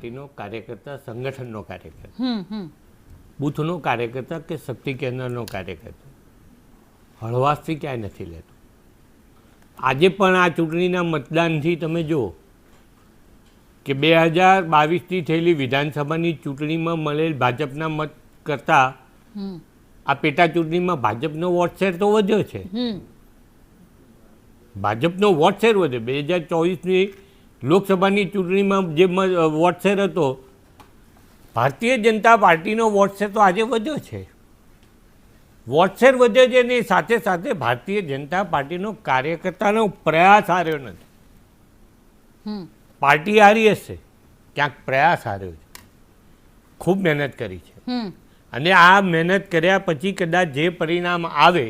પાર્ટીનો કાર્યકર્તા, સંગઠનનો કાર્યકર્તા, બૂથનો કાર્યકર્તા કે શક્તિ કેન્દ્રનો કાર્યકર્તા હળવાશથી ક્યાંય નથી લેતો. આજે પણ આ ચૂંટણીના મતદાનથી તમે જુઓ કે 2022ની થયેલી વિધાનસભાની ચૂંટણીમાં મળેલ ભાજપના મત કરતાં આ પેટા ચૂંટણીમાં ભાજપનો વોટ શેર તો વધ્યો છે. ભાજપનો વોટ શેર વધ્યો. 2024ની લોકસભાની ચૂંટણીમાં જે વોટ શેર હતો, ભારતીય જનતા પાર્ટીનો વોટ શેર તો આજે વધ્યો છે. વોટ શેર વધ્યો છે ને સાથે સાથે ભારતીય જનતા પાર્ટીનો કાર્યકર્તાનો પ્રયાસ હાર્યો નથી. પાર્ટી હારી હશે, ક્યાંક પ્રયાસ હાર્યો છે. ખૂબ મહેનત કરી છે અને આ મહેનત કર્યા પછી કદાચ જે પરિણામ આવે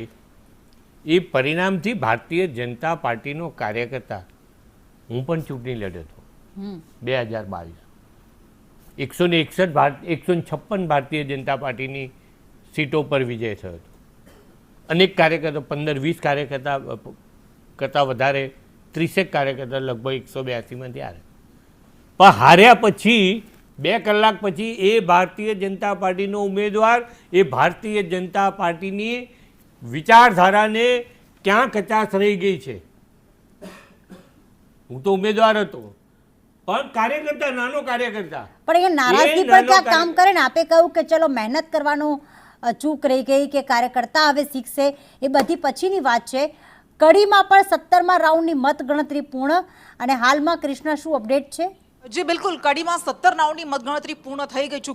એ પરિણામથી ભારતીય જનતા પાર્ટીનો કાર્યકર્તા, હું પણ ચૂંટણી લડ્યો હતો 2022, 156 ભારતીય જનતા પાર્ટીની સીટો પર વિજય થયો હતો. અનેક કાર્યકર્તા, 15-20 કાર્યકર્તા કરતાં વધારે 30 કાર્યકર્તા લગભગ 182માંથી હારે. પણ હાર્યા પછી 2 કલાક પછી એ ભારતીય જનતા પાર્ટીનો ઉમેદવાર, એ ભારતીય જનતા પાર્ટીની વિચારધારાને ક્યાં કચાશ રહી ગઈ છે. હું તો ઉમેદવાર હતો પણ કાર્યકર્તા, નાનો કાર્યકર્તા. પણ એ નારાજગી પર ક્યાં કામ કરે ને? આપે કહ્યું કે ચલો મહેનત કરવાનું ચૂક રહી ગઈ, કે કાર્યકર્તા હવે શીખશે, એ બધી પછીની વાત છે. કડીમાં પણ 17મા રાઉન્ડની મતગણતરી પૂર્ણ અને હાલમાં કૃષ્ણા શું અપડેટ છે? જી બિલકુલ, કડીમાં 17 રાઉન્ડની મતગણતરી પૂર્ણ થઈ ગઈ છે.